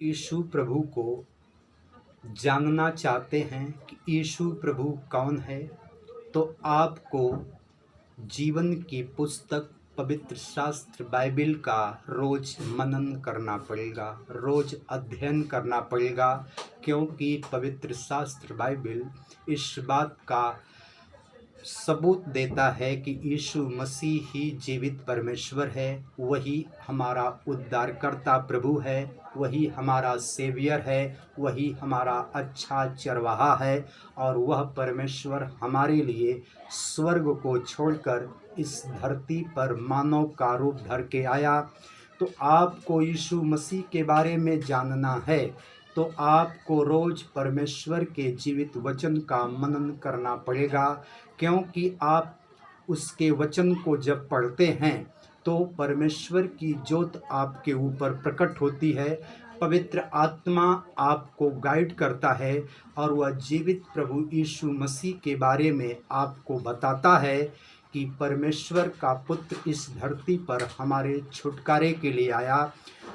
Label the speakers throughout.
Speaker 1: यीशु प्रभु को जानना चाहते हैं कि यीशु प्रभु कौन है, तो आपको जीवन की पुस्तक पवित्र शास्त्र बाइबिल का रोज मनन करना पड़ेगा, रोज अध्ययन करना पड़ेगा। क्योंकि पवित्र शास्त्र बाइबिल इस बात का सबूत देता है कि यीशु मसीह ही जीवित परमेश्वर है, वही हमारा उद्धारकर्ता प्रभु है, वही हमारा सेवियर है, वही हमारा अच्छा चरवाहा है। और वह परमेश्वर हमारे लिए स्वर्ग को छोड़कर इस धरती पर मानव का रूप धर के आया। तो आपको यीशु मसीह के बारे में जानना है, तो आपको रोज परमेश्वर के जीवित वचन का मनन करना पड़ेगा। क्योंकि आप उसके वचन को जब पढ़ते हैं तो परमेश्वर की ज्योत आपके ऊपर प्रकट होती है, पवित्र आत्मा आपको गाइड करता है और वह जीवित प्रभु यीशु मसीह के बारे में आपको बताता है कि परमेश्वर का पुत्र इस धरती पर हमारे छुटकारे के लिए आया।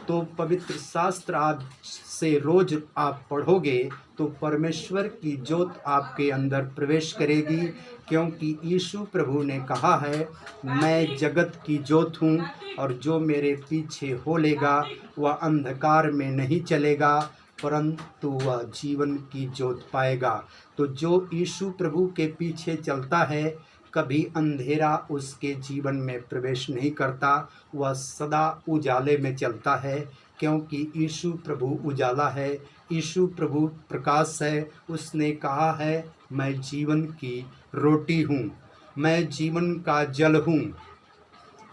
Speaker 1: तो पवित्र शास्त्र आप से रोज आप पढ़ोगे तो परमेश्वर की ज्योत आपके अंदर प्रवेश करेगी। क्योंकि यीशु प्रभु ने कहा है, मैं जगत की ज्योत हूँ और जो मेरे पीछे हो लेगा वह अंधकार में नहीं चलेगा परंतु वह जीवन की ज्योत पाएगा। तो जो यीशु प्रभु के पीछे चलता है कभी अंधेरा उसके जीवन में प्रवेश नहीं करता, वह सदा उजाले में चलता है। क्योंकि यीशु प्रभु उजाला है, यीशु प्रभु प्रकाश है। उसने कहा है, मैं जीवन की रोटी हूँ, मैं जीवन का जल हूँ।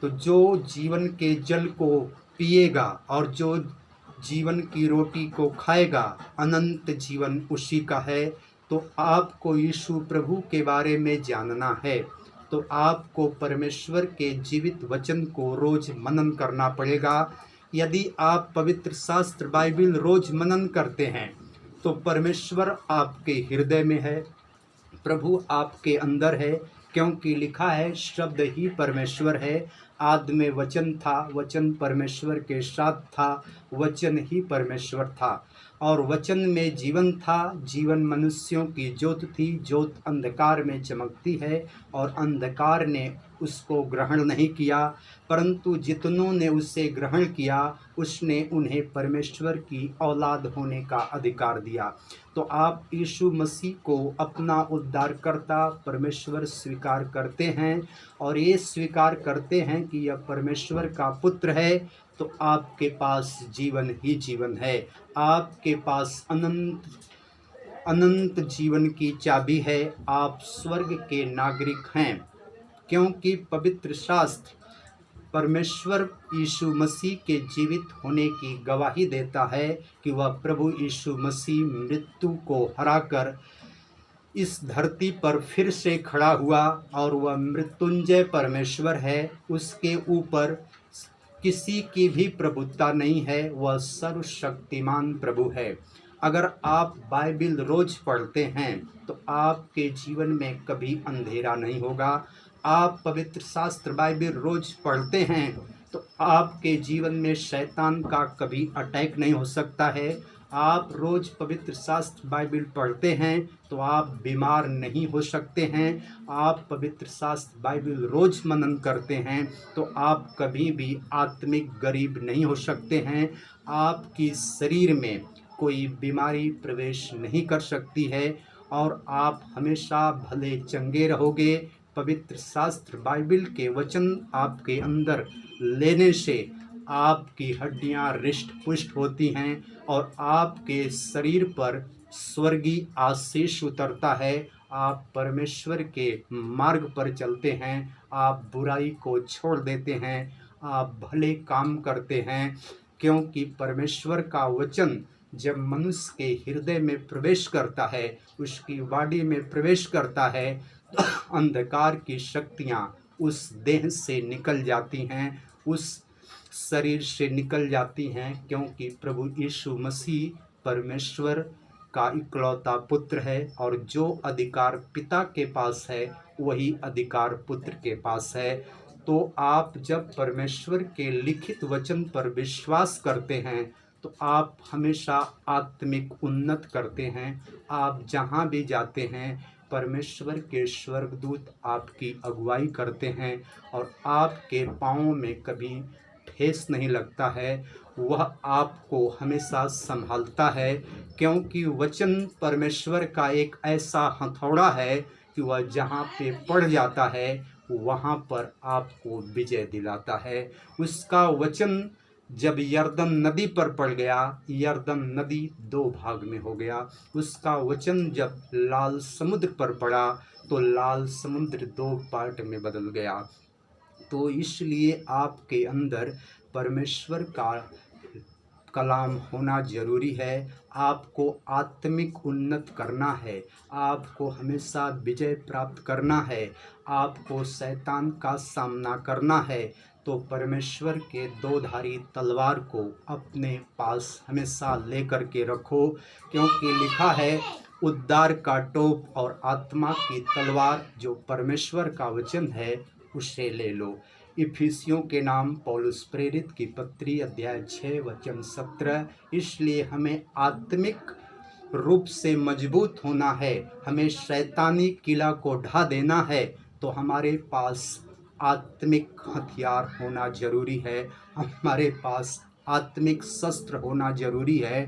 Speaker 1: तो जो जीवन के जल को पिएगा और जो जीवन की रोटी को खाएगा, अनंत जीवन उसी का है। तो आपको यीशु प्रभु के बारे में जानना है, तो आपको परमेश्वर के जीवित वचन को रोज मनन करना पड़ेगा। यदि आप पवित्र शास्त्र बाइबिल रोज मनन करते हैं तो परमेश्वर आपके हृदय में है, प्रभु आपके अंदर है। क्योंकि लिखा है, शब्द ही परमेश्वर है, आदि में वचन था, वचन परमेश्वर के साथ था, वचन ही परमेश्वर था और वचन में जीवन था, जीवन मनुष्यों की ज्योत थी, ज्योत अंधकार में चमकती है और अंधकार ने उसको ग्रहण नहीं किया। परंतु जितनों ने उसे ग्रहण किया उसने उन्हें परमेश्वर की औलाद होने का अधिकार दिया। तो आप यीशु मसीह को अपना उद्धारकर्ता परमेश्वर स्वीकार करते हैं और ये स्वीकार करते हैं कि यह परमेश्वर का पुत्र है, तो आपके पास जीवन ही जीवन है, आपके पास अनंत अनंत जीवन की चाबी है, आप स्वर्ग के नागरिक हैं। क्योंकि पवित्र शास्त्र परमेश्वर यीशु मसीह के जीवित होने की गवाही देता है कि वह प्रभु यीशु मसीह मृत्यु को हराकर इस धरती पर फिर से खड़ा हुआ और वह मृत्युंजय परमेश्वर है। उसके ऊपर किसी की भी प्रभुता नहीं है, वह सर्वशक्तिमान प्रभु है। अगर आप बाइबिल रोज पढ़ते हैं तो आपके जीवन में कभी अंधेरा नहीं होगा। आप पवित्र शास्त्र बाइबिल रोज पढ़ते हैं तो आपके जीवन में शैतान का कभी अटैक नहीं हो सकता है। आप रोज पवित्र शास्त्र बाइबिल पढ़ते हैं तो आप बीमार नहीं हो सकते हैं। आप पवित्र शास्त्र बाइबिल रोज मनन करते हैं तो आप कभी भी आत्मिक गरीब नहीं हो सकते हैं। आपकी शरीर में कोई बीमारी प्रवेश नहीं कर सकती है और आप हमेशा भले चंगे रहोगे। पवित्र शास्त्र बाइबिल के वचन आपके अंदर लेने से आपकी हड्डियां रिष्ट पुष्ट होती हैं और आपके शरीर पर स्वर्गीय आशीष उतरता है। आप परमेश्वर के मार्ग पर चलते हैं, आप बुराई को छोड़ देते हैं, आप भले काम करते हैं। क्योंकि परमेश्वर का वचन जब मनुष्य के हृदय में प्रवेश करता है, उसकी वाणी में प्रवेश करता है, तो अंधकार की शक्तियाँ उस देह से निकल जाती हैं, उस शरीर से निकल जाती हैं। क्योंकि प्रभु यीशु मसीह परमेश्वर का इकलौता पुत्र है और जो अधिकार पिता के पास है वही अधिकार पुत्र के पास है। तो आप जब परमेश्वर के लिखित वचन पर विश्वास करते हैं तो आप हमेशा आत्मिक उन्नत करते हैं। आप जहाँ भी जाते हैं परमेश्वर के स्वर्गदूत आपकी अगुवाई करते हैं और आपके पाँव में कभी ठेस नहीं लगता है। वह आपको हमेशा संभालता है, क्योंकि वचन परमेश्वर का एक ऐसा हथौड़ा है कि वह जहाँ पे पड़ जाता है वहाँ पर आपको विजय दिलाता है। उसका वचन जब यरदन नदी पर पड़ गया, यरदन नदी दो भाग में हो गया। उसका वचन जब लाल समुद्र पर पड़ा तो लाल समुद्र दो पार्ट में बदल गया। तो इसलिए आपके अंदर परमेश्वर का कलाम होना जरूरी है। आपको आत्मिक उन्नत करना है, आपको हमेशा विजय प्राप्त करना है, आपको शैतान का सामना करना है। तो परमेश्वर के दो धारी तलवार को अपने पास हमेशा लेकर के रखो, क्योंकि लिखा है उद्धार का टोप और आत्मा की तलवार जो परमेश्वर का वचन है उसे ले लो। इफिसियों के नाम पौलुस प्रेरित की पत्री अध्याय 6 वचन 17। इसलिए हमें आत्मिक रूप से मजबूत होना है, हमें शैतानी किला को ढा देना है। तो हमारे पास आत्मिक हथियार होना जरूरी है, हमारे पास आत्मिक शस्त्र होना जरूरी है।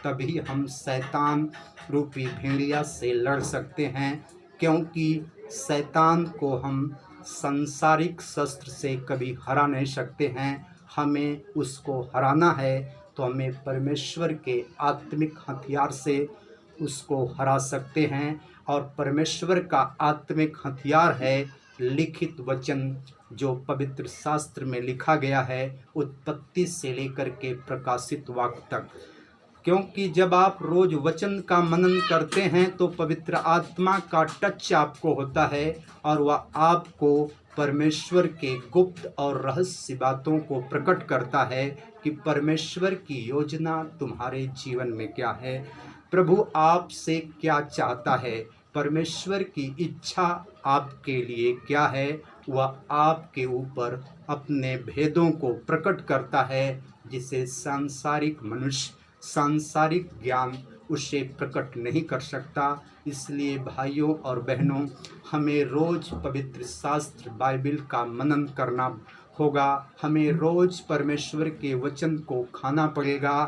Speaker 1: तभी हम शैतान रूपी भेड़िया से लड़ सकते हैं, क्योंकि शैतान को हम सांसारिक शस्त्र से कभी हरा नहीं सकते हैं। हमें उसको हराना है तो हमें परमेश्वर के आत्मिक हथियार से उसको हरा सकते हैं। और परमेश्वर का आत्मिक हथियार है लिखित वचन, जो पवित्र शास्त्र में लिखा गया है, उत्पत्ति से लेकर के प्रकाशित वाक्य तक। क्योंकि जब आप रोज वचन का मनन करते हैं तो पवित्र आत्मा का टच आपको होता है और वह आपको परमेश्वर के गुप्त और रहस्य बातों को प्रकट करता है कि परमेश्वर की योजना तुम्हारे जीवन में क्या है, प्रभु आपसे क्या चाहता है, परमेश्वर की इच्छा आपके लिए क्या है। वह आपके ऊपर अपने भेदों को प्रकट करता है, जिसे सांसारिक मनुष्य, सांसारिक ज्ञान उसे प्रकट नहीं कर सकता। इसलिए भाइयों और बहनों, हमें रोज पवित्र शास्त्र बाइबल का मनन करना होगा, हमें रोज परमेश्वर के वचन को खाना पड़ेगा।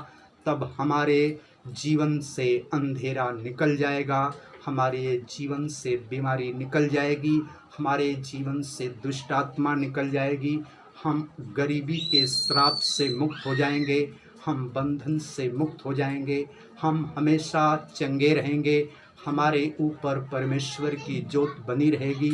Speaker 1: तब हमारे जीवन से अंधेरा निकल जाएगा, हमारे जीवन से बीमारी निकल जाएगी, हमारे जीवन से दुष्ट आत्मा निकल जाएगी। हम गरीबी के श्राप से मुक्त हो जाएंगे, हम बंधन से मुक्त हो जाएंगे, हम हमेशा चंगे रहेंगे, हमारे ऊपर परमेश्वर की ज्योत बनी रहेगी।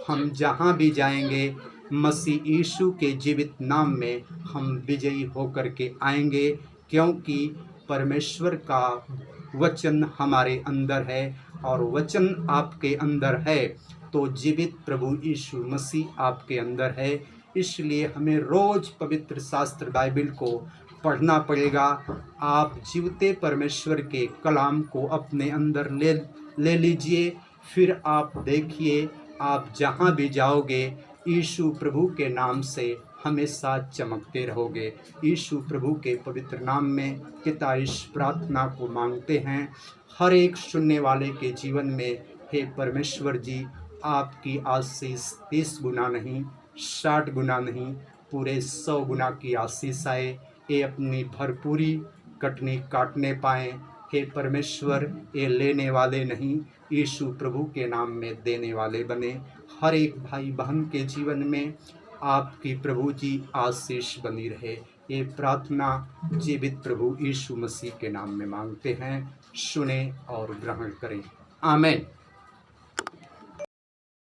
Speaker 1: हम जहाँ भी जाएंगे मसीह यीशु के जीवित नाम में हम विजयी होकर के आएंगे, क्योंकि परमेश्वर का वचन हमारे अंदर है और वचन आपके अंदर है तो जीवित प्रभु यीशु मसीह आपके अंदर है। इसलिए हमें रोज पवित्र शास्त्र बाइबल को पढ़ना पड़ेगा। आप जीवते परमेश्वर के कलाम को अपने अंदर ले लीजिए, फिर आप देखिए आप जहाँ भी जाओगे यीशु प्रभु के नाम से हमेशा चमकते रहोगे। यीशु प्रभु के पवित्र नाम में पिता इस प्रार्थना को मांगते हैं, हर एक सुनने वाले के जीवन में हे परमेश्वर जी, आपकी आशीष 30 गुना नहीं, 60 गुना नहीं, पूरे 100 गुना की आशीष आए, ये अपनी भरपूरी कटनी काटने पाएँ। हे परमेश्वर, ये लेने वाले नहीं, यीशु प्रभु के नाम में देने वाले बने। हर एक भाई बहन के जीवन में आपकी प्रभु जी आशीष बनी रहे। ये प्रार्थना जीवित प्रभु यीशु मसीह के नाम में मांगते हैं, सुने और ग्रहण करें। आमीन।